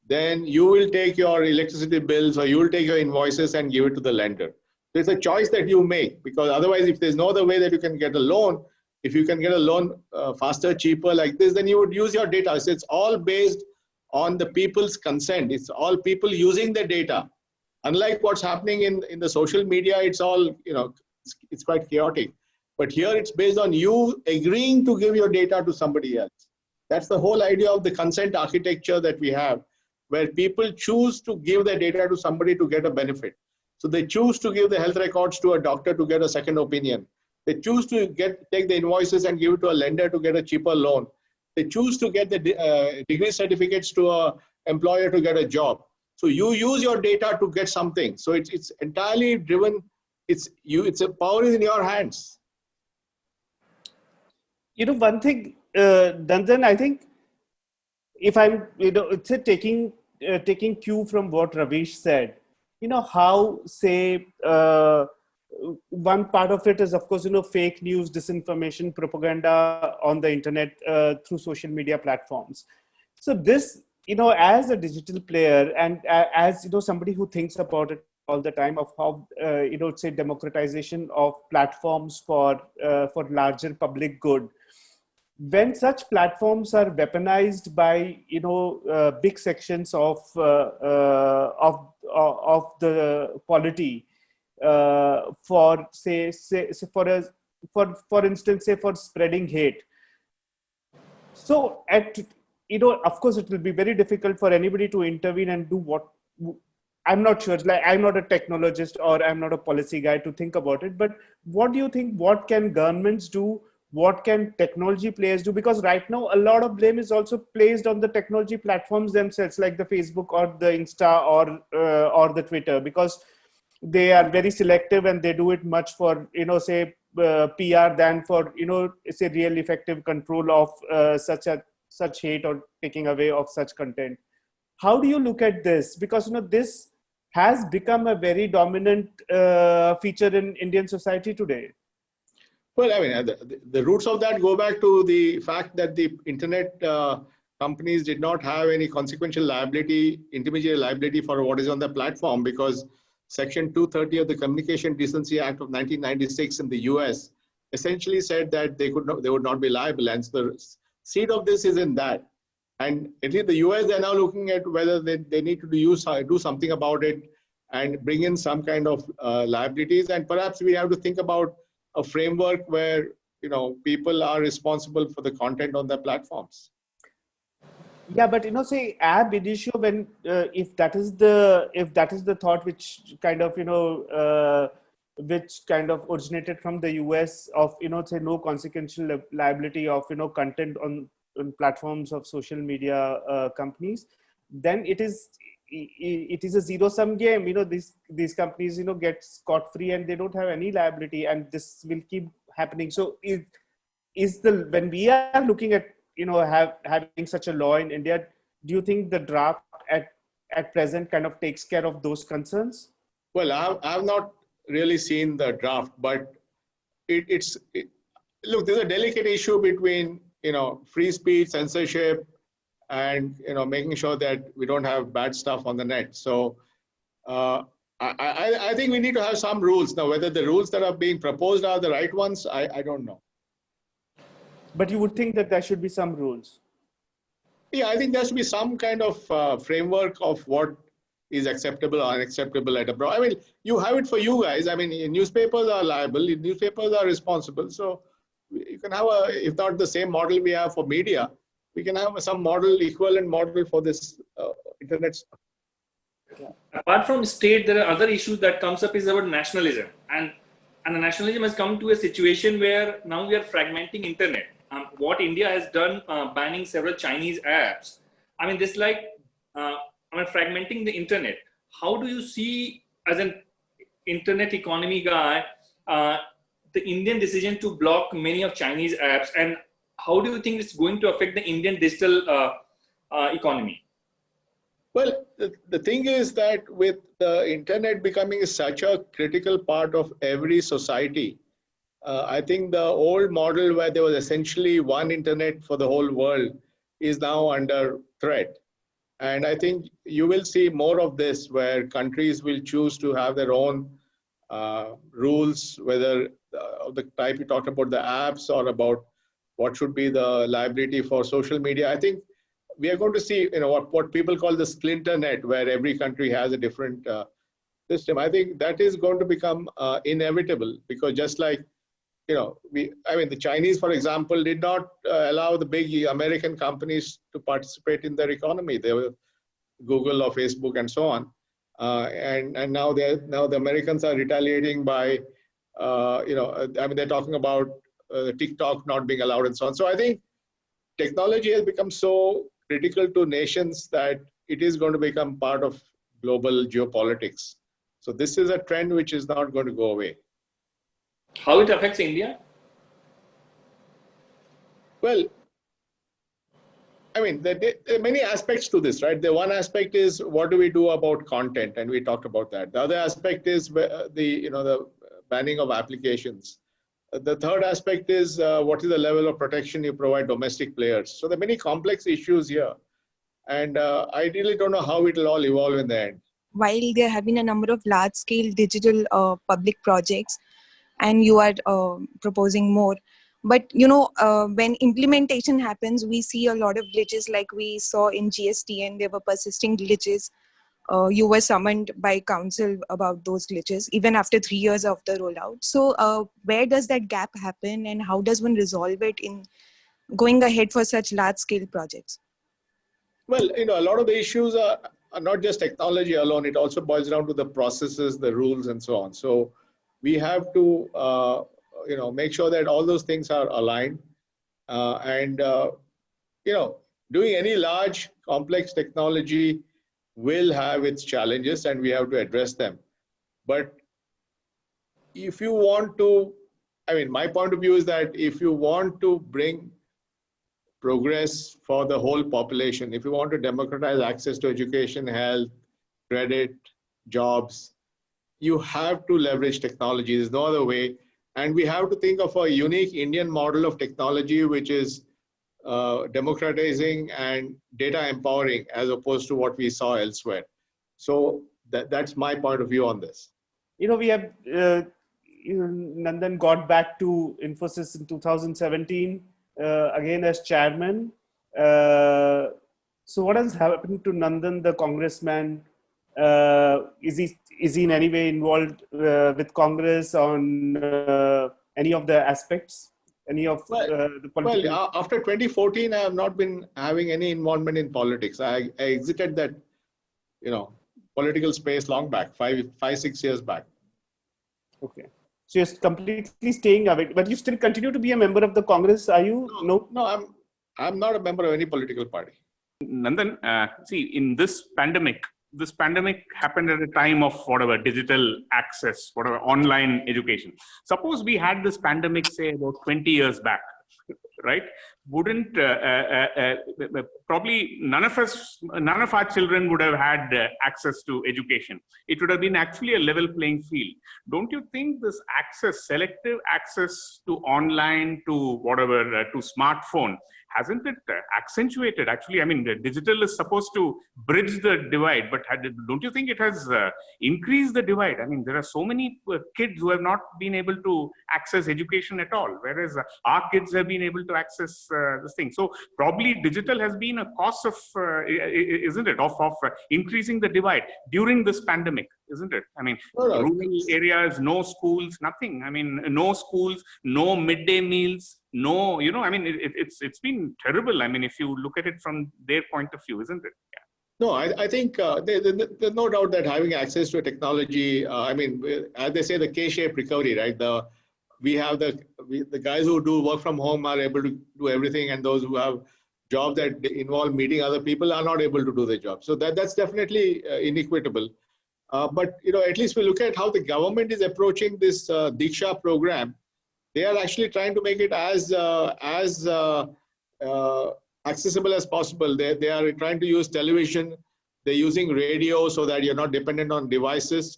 then you will take your electricity bills or you will take your invoices and give it to the lender. It's a choice that you make, because otherwise, if there's no other way that you can get a loan, if you can get a loan faster, cheaper like this, then you would use your data. So it's all based on the people's consent. It's all people using the data. Unlike what's happening in the social media, it's all, it's quite chaotic. But here it's based on you agreeing to give your data to somebody else. That's the whole idea of the consent architecture that we have, where people choose to give their data to somebody to get a benefit. So they choose to give the health records to a doctor to get a second opinion. They choose to take the invoices and give it to a lender to get a cheaper loan. They choose to get the degree certificates to an employer to get a job. So you use your data to get something. So it's entirely driven. It's a power is in your hands. One thing, Nandan, I think if I'm, it's a taking cue from what Ravish said, how, say, one part of it is, of course, fake news, disinformation, propaganda on the internet through social media platforms. So this, as a digital player and as, somebody who thinks about it all the time, of how, say, democratization of platforms for larger public good. When such platforms are weaponized by big sections of the polity for instance, for spreading hate, so of course it will be very difficult for anybody to intervene and do what. I'm not sure, like I'm not a technologist or I'm not a policy guy to think about it, but what do you think, what can governments do? What can technology players do? Because right now, a lot of blame is also placed on the technology platforms themselves, like the Facebook or the Insta or the Twitter, because they are very selective and they do it much for, say, PR than for, say, real effective control of such hate or taking away of such content. How do you look at this? Because, this has become a very dominant feature in Indian society today. Well, I mean, the roots of that go back to the fact that the internet companies did not have any consequential liability, intermediary liability for what is on the platform, because Section 230 of the Communication Decency Act of 1996 in the US essentially said that they would not be liable. And so the seed of this is in that. And at least the US, they're now looking at whether they need to do something about it and bring in some kind of liabilities. And perhaps we have to think about a framework where people are responsible for the content on their platforms. Yeah, but say ab initio, when if that is the thought which kind of originated from the US of say no consequential liability of content on platforms of social media companies, then it is a zero-sum game. These companies get scot-free and they don't have any liability, and this will keep happening. So when we are looking at having such a law in India, do you think the draft at present kind of takes care of those concerns? Well, I have not really seen the draft, but look, there's a delicate issue between, free speech, censorship, and, making sure that we don't have bad stuff on the net. So I think we need to have some rules. Now, whether the rules that are being proposed are the right ones, I don't know. But you would think that there should be some rules. Yeah, I think there should be some kind of framework of what is acceptable or unacceptable at abroad. I mean, you have it for you guys. I mean, newspapers are liable, newspapers are responsible. So you can have if not the same model we have for media, we can have some model, equivalent model for this internet stuff. Apart from state, there are other issues that comes up is about nationalism. And the nationalism has come to a situation where now we are fragmenting internet. What India has done, banning several Chinese apps. I mean, this fragmenting the internet. How do you see, as an internet economy guy, the Indian decision to block many of Chinese apps, and how do you think it's going to affect the Indian digital economy? Well, the thing is that with the internet becoming such a critical part of every society, I think the old model where there was essentially one internet for the whole world is now under threat. And I think you will see more of this where countries will choose to have their own rules, whether of the type you talked about, the apps, or about what should be the liability for social media. I think we are going to see, what people call the splinternet, where every country has a different system. I think that is going to become inevitable, because just like, the Chinese, for example, did not allow the big American companies to participate in their economy. They were Google or Facebook and so on. And now the Americans are retaliating by, they're talking about TikTok not being allowed and so on. So I think technology has become so critical to nations that it is going to become part of global geopolitics. So this is a trend which is not going to go away. How it affects India? Well, there are many aspects to this, right? The one aspect is what do we do about content, and we talked about that. The other aspect is the banning of applications. The third aspect is what is the level of protection you provide domestic players. So there are many complex issues here, and I really don't know how it will all evolve in the end. While there have been a number of large-scale digital public projects, and you are proposing more. But, when implementation happens, we see a lot of glitches, like we saw in GST, and there were persisting glitches. You were summoned by council about those glitches, even after 3 years of the rollout. So where does that gap happen, and how does one resolve it in going ahead for such large-scale projects? Well, a lot of the issues are not just technology alone. It also boils down to the processes, the rules, and so on. So we have to, make sure that all those things are aligned. Doing any large, complex technology will have its challenges, and we have to address them. But if you want to, my point of view is that if you want to bring progress for the whole population, if you want to democratize access to education, health, credit, jobs, you have to leverage technology. There's no other way. And we have to think of a unique Indian model of technology, which is democratizing and data empowering, as opposed to what we saw elsewhere. So that's my point of view on this. We have, Nandan got back to Infosys in 2017, again as chairman. So what has happened to Nandan, the congressman? Is he in any way involved with Congress on any of the aspects? Any of the political? Well, after 2014, I have not been having any involvement in politics. I exited that, political space long back, 5-6 years back. Okay. So you're completely staying away, but you still continue to be a member of the Congress, are you? No, I'm not a member of any political party. Nandan, see, in this pandemic happened at a time of whatever digital access, whatever online education. Suppose we had this pandemic, say, about 20 years back. right? Wouldn't probably none of our children would have had access to education. It would have been actually a level playing field. Don't you think this access, selective access to online, to whatever, to smartphone, hasn't it accentuated? Actually, I mean, the digital is supposed to bridge the divide, but don't you think it has increased the divide? I mean, there are so many kids who have not been able to access education at all, whereas our kids have been able to access this thing. So probably digital has been a cause of, isn't it, of increasing the divide during this pandemic, isn't it? I mean, rural areas, no schools, nothing. I mean, no schools, no midday meals, no, you know, I mean, it's been terrible. I mean, if you look at it from their point of view, isn't it? Yeah. No, I think there's no doubt that having access to a technology, I mean, as they say, the K-shaped recovery, right? We have the guys who do work from home are able to do everything, and those who have jobs that involve meeting other people are not able to do their job. So that's definitely inequitable. But you know, at least we look at how the government is approaching this Diksha program. They are actually trying to make it as accessible as possible. They are trying to use television. They're using radio so that you're not dependent on devices.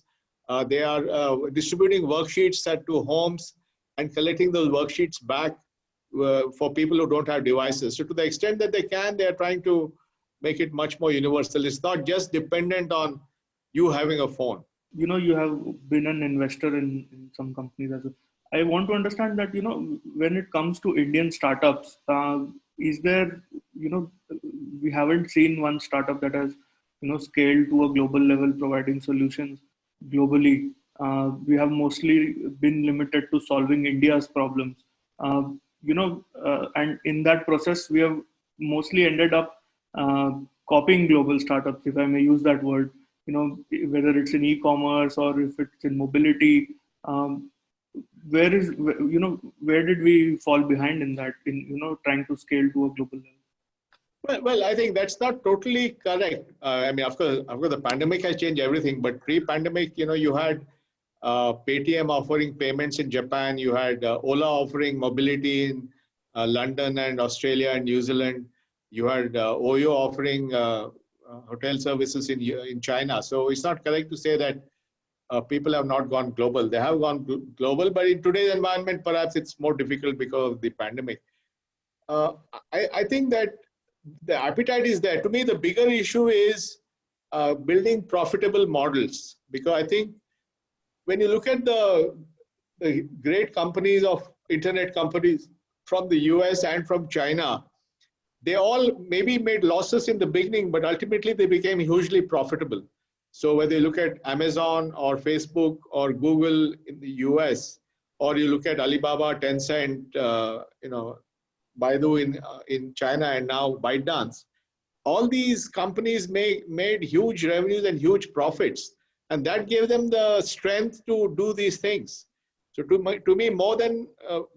They are distributing worksheets to homes and collecting those worksheets back for people who don't have devices. So to the extent that they can, they are trying to make it much more universal. It's not just dependent on you having a phone. You know, you have been an investor in some companies as well. I want to understand that, you know, when it comes to Indian startups, is there, you know, we haven't seen one startup that has, you know, scaled to a global level, providing solutions globally. We have mostly been limited to solving India's problems. You know, and in that process, we have mostly ended up copying global startups, if I may use that word, you know, whether it's in e-commerce or if it's in mobility. Where did we fall behind in that, in, you know, trying to scale to a global level? Well, I think that's not totally correct. I mean, of course, the pandemic has changed everything. But pre-pandemic, you know, you had Paytm offering payments in Japan. You had Ola offering mobility in London and Australia and New Zealand. You had Oyo offering hotel services in China. So it's not correct to say that people have not gone global. They have gone global, but in today's environment, perhaps it's more difficult because of the pandemic. I think that the appetite is there. To me, the bigger issue is building profitable models, because I think when you look at the great companies of internet companies from the US and from China, they all maybe made losses in the beginning, but ultimately they became hugely profitable. So whether you look at Amazon or Facebook or Google in the US, or you look at Alibaba, Tencent, you know, Baidu in China, and now ByteDance, all these companies made huge revenues and huge profits, and that gave them the strength to do these things. So to me, more than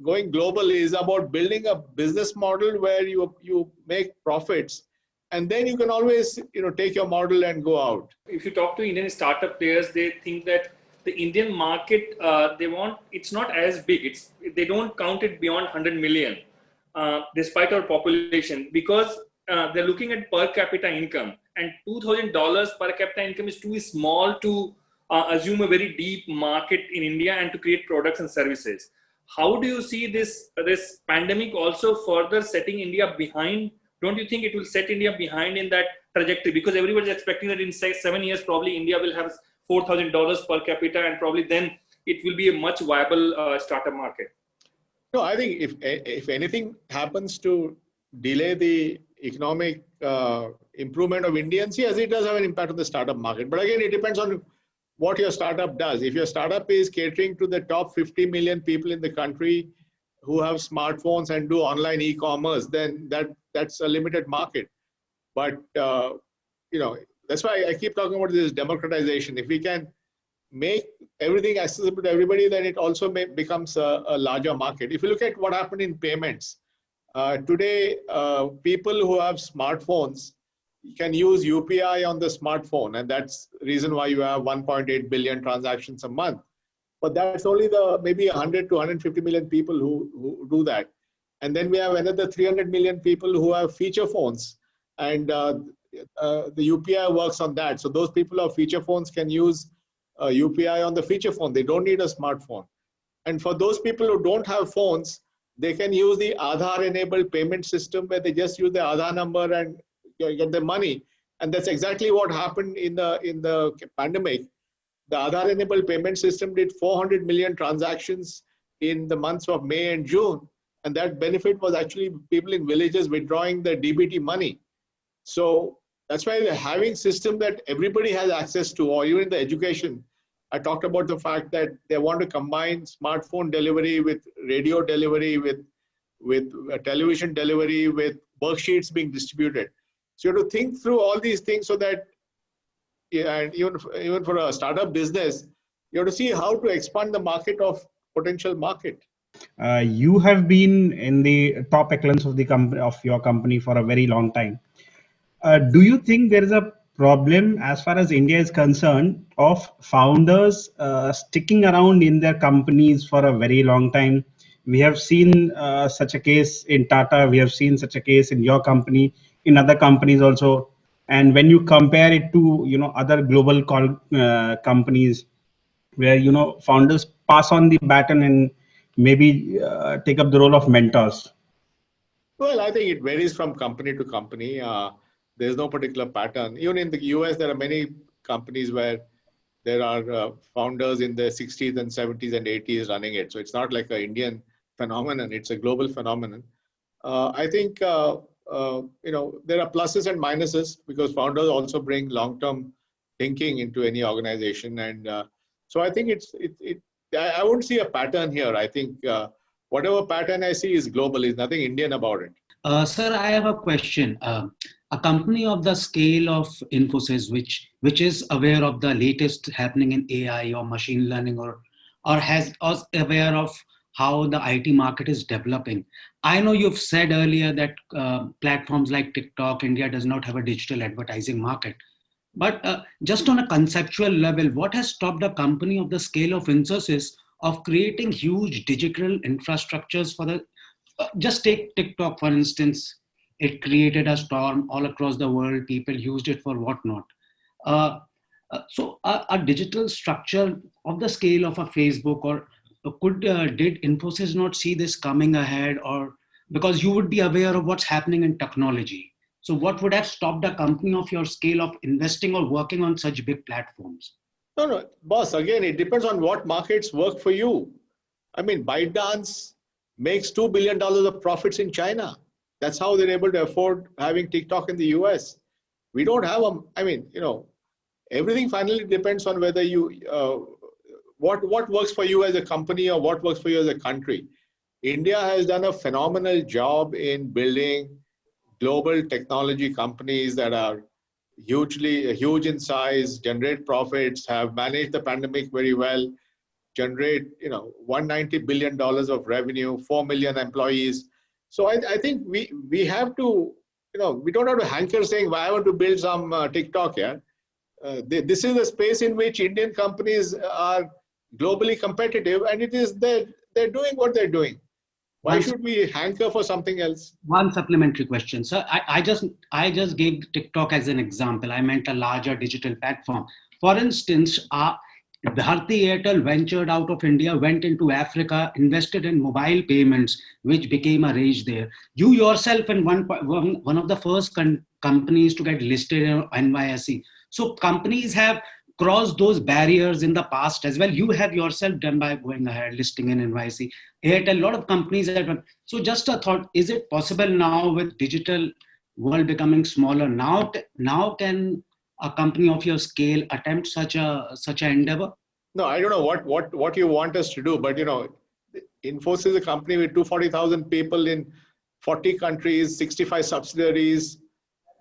going global is about building a business model where you make profits, and then you can always, you know, take your model and go out. If you talk to Indian startup players, they think that the Indian market, it's not as big. They don't count it beyond 100 million, despite our population, because they're looking at per capita income, and $2,000 per capita income is too small to assume a very deep market in India and to create products and services. How do you see this pandemic also further setting India behind? Don't you think it will set India behind in that trajectory? Because everybody's expecting that in 7 years, probably India will have $4,000 per capita, and probably then it will be a much viable startup market. No, I think if anything happens to delay the economic improvement of Indians, yes, it does have an impact on the startup market. But again, it depends on what your startup does. If your startup is catering to the top 50 million people in the country who have smartphones and do online e-commerce, then that's a limited market. But you know, that's why I keep talking about this democratization. If we can make everything accessible to everybody, then it also becomes a larger market. If you look at what happened in payments, today people who have smartphones can use UPI on the smartphone, and that's the reason why you have 1.8 billion transactions a month. But that's only maybe 100 to 150 million people who do that. And then we have another 300 million people who have feature phones. And the UPI works on that. So those people who have feature phones can use UPI on the feature phone. They don't need a smartphone. And for those people who don't have phones, they can use the Aadhaar enabled payment system where they just use the Aadhaar number and get their money. And that's exactly what happened in the pandemic. The Aadhaar enabled payment system did 400 million transactions in the months of May and June. And that benefit was actually people in villages withdrawing their DBT money. So that's why having system that everybody has access to, or even in the education, I talked about the fact that they want to combine smartphone delivery with radio delivery, with television delivery, with worksheets being distributed. So you have to think through all these things so that, and even for a startup business, you have to see how to expand the market of potential market. You have been in the top echelons of the company of your company for a very long time. Do you think there is a problem as far as India is concerned of founders sticking around in their companies for a very long time? We have seen such a case in Tata. We have seen such a case in your company, in other companies also. And when you compare it to other global companies, where founders pass on the baton and maybe take up the role of mentors. Well, I think it varies from company to company. There's no particular pattern. Even in the US, there are many companies where there are founders in the 60s and 70s and 80s running it. So it's not like an Indian phenomenon. It's a global phenomenon. I think, there are pluses and minuses because founders also bring long-term thinking into any organization. And so I think I wouldn't see a pattern here. I think whatever pattern I see is global. There's nothing Indian about it. Sir, I have a question. A company of the scale of Infosys, which is aware of the latest happening in AI or machine learning, or has us aware of how the IT market is developing. I know you've said earlier that platforms like TikTok, India does not have a digital advertising market. But just on a conceptual level, what has stopped a company of the scale of Infosys of creating huge digital infrastructures for the, just take TikTok, for instance. It created a storm all across the world. People used it for whatnot. So a digital structure of the scale of a Facebook, or did Infosys not see this coming ahead, or because you would be aware of what's happening in technology? So what would have stopped a company of your scale of investing or working on such big platforms? No, boss, again, it depends on what markets work for you. I mean, ByteDance makes $2 billion of profits in China. That's how they're able to afford having TikTok in the US. We don't have everything finally depends on whether what works for you as a company or what works for you as a country. India has done a phenomenal job in building global technology companies that are huge in size, generate profits, have managed the pandemic very well, generate $190 billion of revenue, 4 million employees. So I think we have to, we don't have to hanker saying, well, I want to build some TikTok here. This is a space in which Indian companies are globally competitive, and it is they're doing what they're doing. Why should we hanker for something else? One supplementary question, sir. I just gave TikTok as an example. I meant a larger digital platform. For instance, Bharti Airtel ventured out of India, went into Africa, invested in mobile payments, which became a rage there. You yourself and one of the first companies to get listed in NYSE. So companies have crossed those barriers in the past as well. You have yourself done by going ahead, listing in NYSE. Airtel, a lot of companies have done. So just a thought, is it possible now with digital world becoming smaller, now can a company of your scale attempt such an endeavor? No, I don't know what you want us to do, but Infosys is a company with 240,000 people in 40 countries, 65 subsidiaries,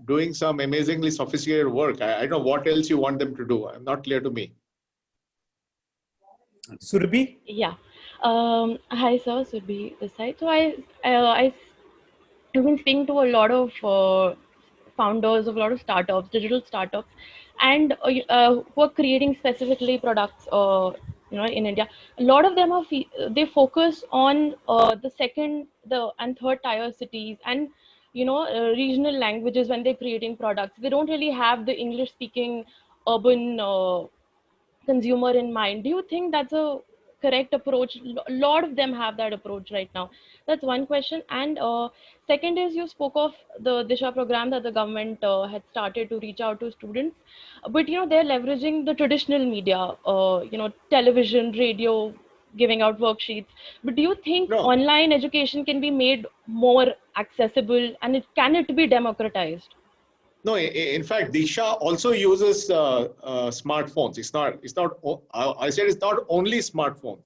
doing some amazingly sophisticated work. I don't know what else you want them to do. I'm not clear to me. Surabhi? Yeah. Hi, sir. Surabhi this side. So I've been speaking to a lot of founders of a lot of startups, digital startups, and who are creating specifically products in India, a lot of them are they focus on the second, the and third tier cities, and regional languages when they're creating products. They don't really have the English speaking urban consumer in mind. Do you think that's a correct approach? A lot of them have that approach right now. That's one question. And second is, you spoke of the Disha program that the government had started to reach out to students, but they're leveraging the traditional media, television, radio, giving out worksheets. But do you think No. online education can be made more accessible, and can it be democratized? No, in fact, Disha also uses smartphones. I said it's not only smartphones.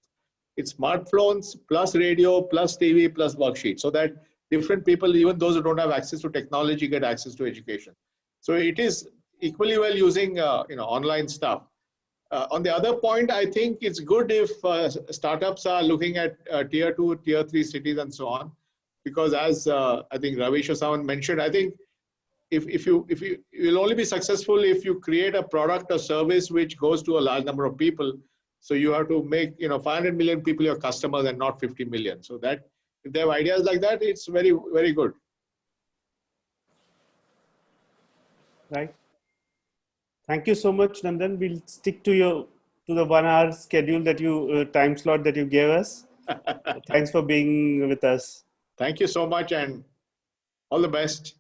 It's smartphones plus radio plus TV plus worksheet, so that different people, even those who don't have access to technology, get access to education. So it is equally well using online stuff. On the other point, I think it's good if startups are looking at tier 2, tier 3 cities and so on, because as I think Ravish or someone mentioned, I think you'll only be successful if you create a product or service which goes to a large number of people. So you have to make 500 million people your customers and not 50 million. So that if they have ideas like that, it's very, very good. Right. Thank you so much, Nandan. We'll stick to the 1 hour schedule that you time slot that you gave us. Thanks for being with us. Thank you so much and all the best.